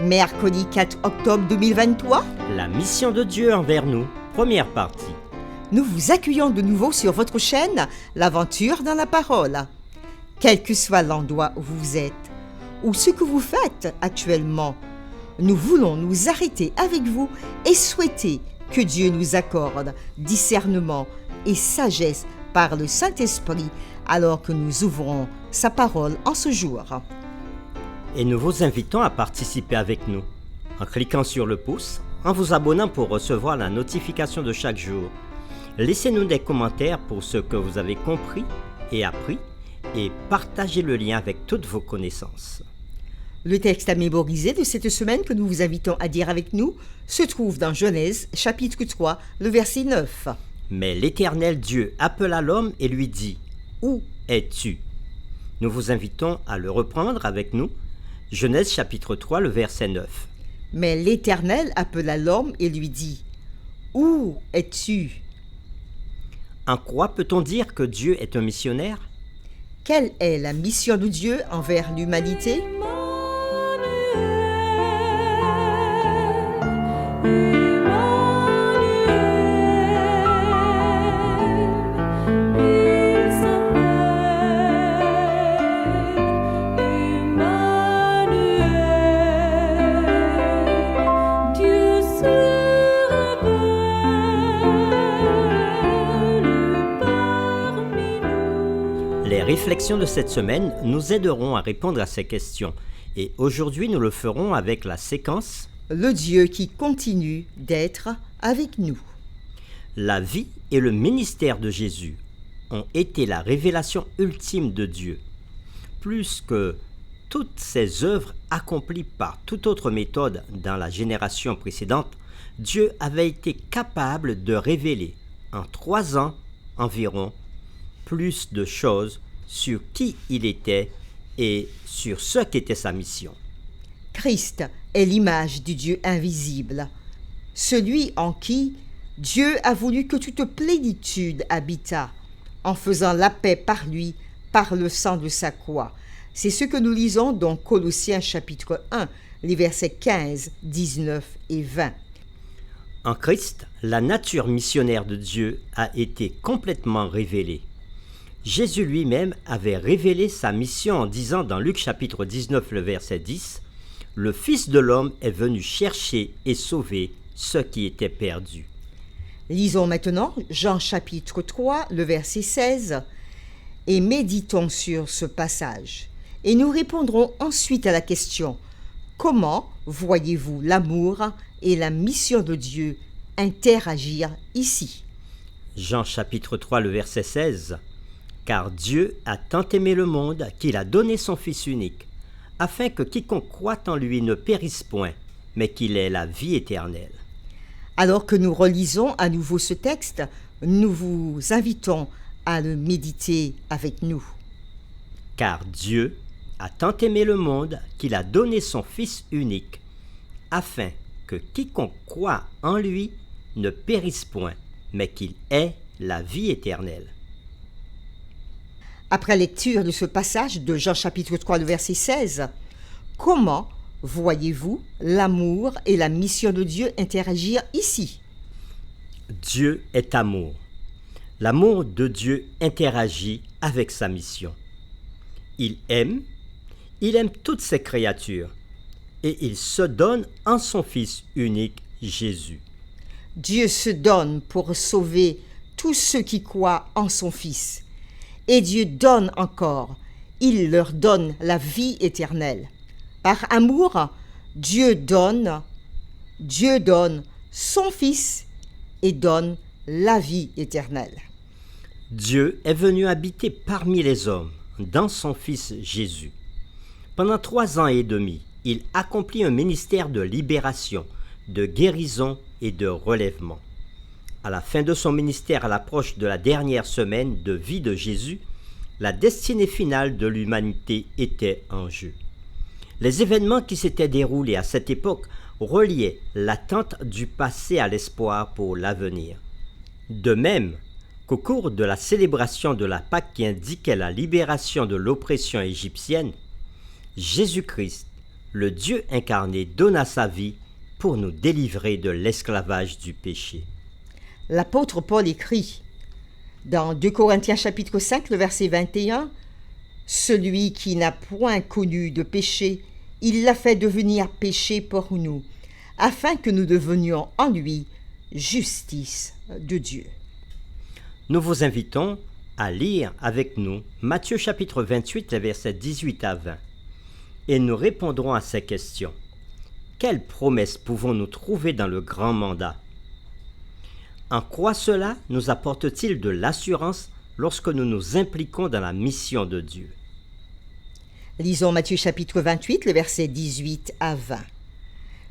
Mercredi 4 octobre 2023, La mission de Dieu envers nous, première partie. nous vous accueillons de nouveau sur votre chaîne L'Aventure dans la Parole. Quel que soit l'endroit où vous êtes ou ce que vous faites actuellement, nous voulons nous arrêter avec vous et souhaiter que Dieu nous accorde discernement et sagesse par le Saint-Esprit alors que nous ouvrons sa parole en ce jour. Et nous vous invitons à participer avec nous, en cliquant sur le pouce, en vous abonnant pour recevoir la notification de chaque jour. Laissez-nous des commentaires pour ce que vous avez compris et appris, et partagez le lien avec toutes vos connaissances. Le texte à mémoriser de cette semaine que nous vous invitons à dire avec nous se trouve dans Genèse chapitre 3, le verset 9. Mais l'Éternel Dieu appela l'homme et lui dit : « Où es-tu » Nous vous invitons à le reprendre avec nous. Genèse chapitre 3, le verset 9. Mais l'Éternel appela l'homme et lui dit : « Où es-tu » En quoi peut-on dire que Dieu est un missionnaire ? Quelle est la mission de Dieu envers l'humanité ? Les réflexions de cette semaine nous aideront à répondre à ces questions. Et aujourd'hui, nous le ferons avec la séquence Le Dieu qui continue d'être avec nous. La vie et le ministère de Jésus ont été la révélation ultime de Dieu. Plus que toutes ses œuvres accomplies par toute autre méthode dans la génération précédente, Dieu avait été capable de révéler en 3 ans environ plus de choses sur qui il était et sur ce qu'était sa mission. Christ est l'image du Dieu invisible, celui en qui Dieu a voulu que toute plénitude habitât, en faisant la paix par lui, par le sang de sa croix. C'est ce que nous lisons dans Colossiens chapitre 1, les versets 15, 19 et 20. En Christ, la nature missionnaire de Dieu a été complètement révélée. Jésus lui-même avait révélé sa mission en disant dans Luc chapitre 19, le verset 10, « Le Fils de l'homme est venu chercher et sauver ceux qui étaient perdus. » Lisons maintenant Jean chapitre 3, le verset 16, et méditons sur ce passage. Et nous répondrons ensuite à la question : comment voyez-vous l'amour et la mission de Dieu interagir ici ? Jean chapitre 3, le verset 16, « Car Dieu a tant aimé le monde qu'il a donné son Fils unique, afin que quiconque croit en lui ne périsse point, mais qu'il ait la vie éternelle. » Alors que nous relisons à nouveau ce texte, nous vous invitons à le méditer avec nous. Car Dieu a tant aimé le monde qu'il a donné son Fils unique, afin que quiconque croit en lui ne périsse point, mais qu'il ait la vie éternelle. Après lecture de ce passage de Jean chapitre 3, le verset 16, comment voyez-vous l'amour et la mission de Dieu interagir ici ? Dieu est amour. L'amour de Dieu interagit avec sa mission. Il aime toutes ses créatures, et il se donne en son Fils unique, Jésus. Dieu se donne pour sauver tous ceux qui croient en son Fils. Et Dieu donne encore, il leur donne la vie éternelle. Par amour, Dieu donne son Fils et donne la vie éternelle. Dieu est venu habiter parmi les hommes, dans son Fils Jésus. Pendant 3 ans et demi, il accomplit un ministère de libération, de guérison et de relèvement. À la fin de son ministère, à l'approche de la dernière semaine de vie de Jésus, la destinée finale de l'humanité était en jeu. Les événements qui s'étaient déroulés à cette époque reliaient l'attente du passé à l'espoir pour l'avenir. De même qu'au cours de la célébration de la Pâque qui indiquait la libération de l'oppression égyptienne, Jésus-Christ, le Dieu incarné donna sa vie pour nous délivrer de l'esclavage du péché. L'apôtre Paul écrit dans 2 Corinthiens chapitre 5, le verset 21, « Celui qui n'a point connu de péché, il l'a fait devenir péché pour nous, afin que nous devenions en lui justice de Dieu. » Nous vous invitons à lire avec nous Matthieu chapitre 28, les versets 18 à 20, et nous répondrons à ces questions. Quelles promesses pouvons-nous trouver dans le grand mandat? En quoi cela nous apporte-t-il de l'assurance lorsque nous nous impliquons dans la mission de Dieu? Lisons Matthieu chapitre 28, les versets 18 à 20.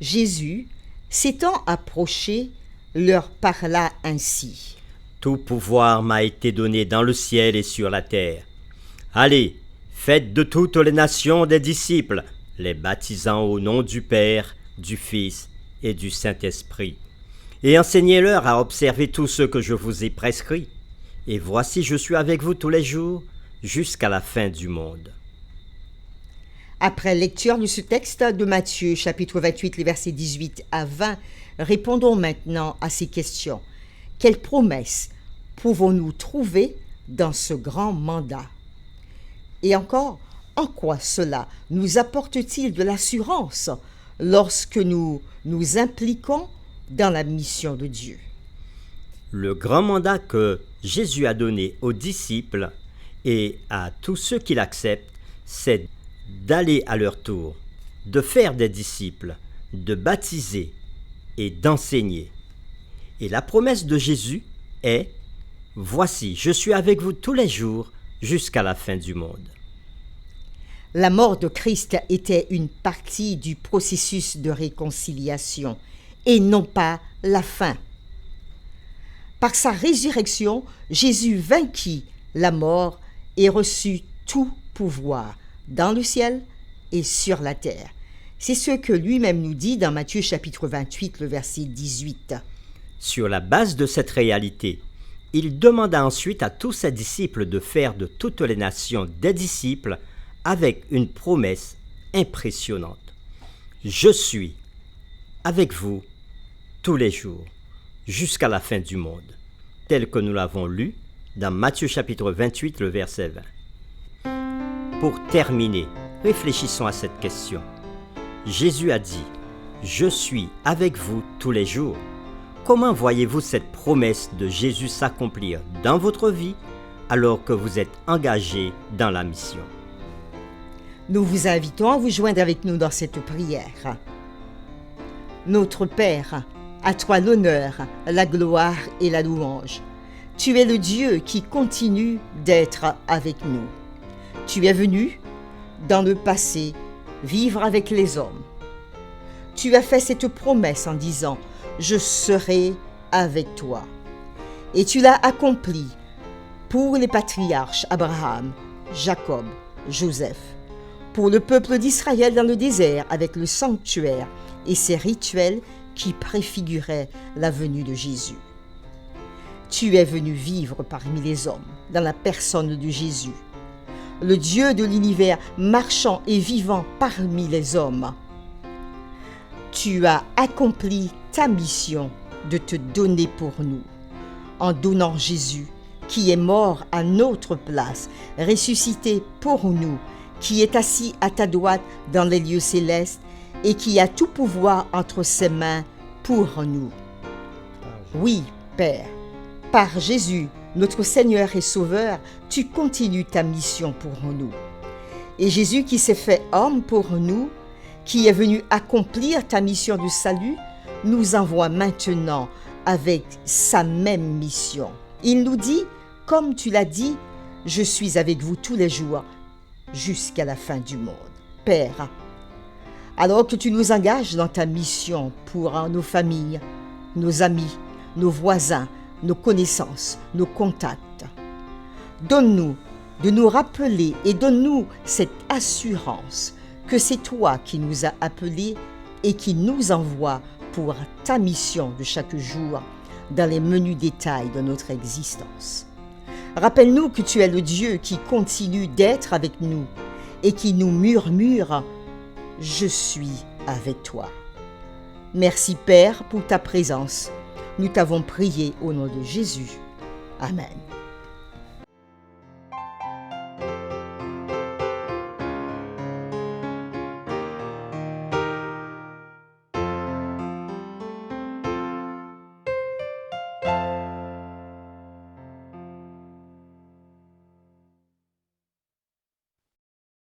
Jésus, s'étant approché, leur parla ainsi. Tout pouvoir m'a été donné dans le ciel et sur la terre. Allez, faites de toutes les nations des disciples, les baptisant au nom du Père, du Fils et du Saint-Esprit. Et enseignez-leur à observer tout ce que je vous ai prescrit. Et voici, je suis avec vous tous les jours, jusqu'à la fin du monde. Après lecture de ce texte de Matthieu, chapitre 28, les versets 18 à 20, répondons maintenant à ces questions. Quelles promesses pouvons-nous trouver dans ce grand mandat? Et encore, en quoi cela nous apporte-t-il de l'assurance lorsque nous nous impliquons dans la mission de Dieu? Le grand mandat que Jésus a donné aux disciples et à tous ceux qui l'acceptent, c'est d'aller à leur tour, de faire des disciples, de baptiser et d'enseigner. Et la promesse de Jésus est « Voici, je suis avec vous tous les jours jusqu'à la fin du monde. » La mort de Christ était une partie du processus de réconciliation et non pas la fin. Par sa résurrection, Jésus vainquit la mort et reçut tout pouvoir dans le ciel et sur la terre. C'est ce que lui-même nous dit dans Matthieu chapitre 28, le verset 18. Sur la base de cette réalité, il demanda ensuite à tous ses disciples de faire de toutes les nations des disciples avec une promesse impressionnante. « Je suis avec vous tous les jours, jusqu'à la fin du monde », tel que nous l'avons lu dans Matthieu chapitre 28, le verset 20. Pour terminer, réfléchissons à cette question. Jésus a dit « Je suis avec vous tous les jours ». Comment voyez-vous cette promesse de Jésus s'accomplir dans votre vie alors que vous êtes engagé dans la mission? Nous vous invitons à vous joindre avec nous dans cette prière. Notre Père, à toi l'honneur, la gloire et la louange. Tu es le Dieu qui continue d'être avec nous. Tu es venu, dans le passé, vivre avec les hommes. Tu as fait cette promesse en disant « Je serai avec toi ». Et tu l'as accompli pour les patriarches Abraham, Jacob, Joseph, pour le peuple d'Israël dans le désert avec le sanctuaire et ses rituels qui préfiguraient la venue de Jésus. Tu es venu vivre parmi les hommes dans la personne de Jésus, le Dieu de l'univers marchant et vivant parmi les hommes. Tu as accompli ta mission de te donner pour nous, en donnant Jésus, qui est mort à notre place, ressuscité pour nous, qui est assis à ta droite dans les lieux célestes et qui a tout pouvoir entre ses mains pour nous. Oui, Père, par Jésus, notre Seigneur et Sauveur, tu continues ta mission pour nous. Et Jésus qui s'est fait homme pour nous, qui est venu accomplir ta mission de salut, nous envoie maintenant avec sa même mission. Il nous dit, comme tu l'as dit, « Je suis avec vous tous les jours, jusqu'à la fin du monde. » Père, alors que tu nous engages dans ta mission pour nos familles, nos amis, nos voisins, nos connaissances, nos contacts, donne-nous de nous rappeler et donne-nous cette assurance que c'est toi qui nous as appelés et qui nous envoie pour ta mission de chaque jour dans les menus détails de notre existence. Rappelle-nous que tu es le Dieu qui continue d'être avec nous et qui nous murmure je suis avec toi. Merci Père pour ta présence. Nous t'avons prié au nom de Jésus. Amen.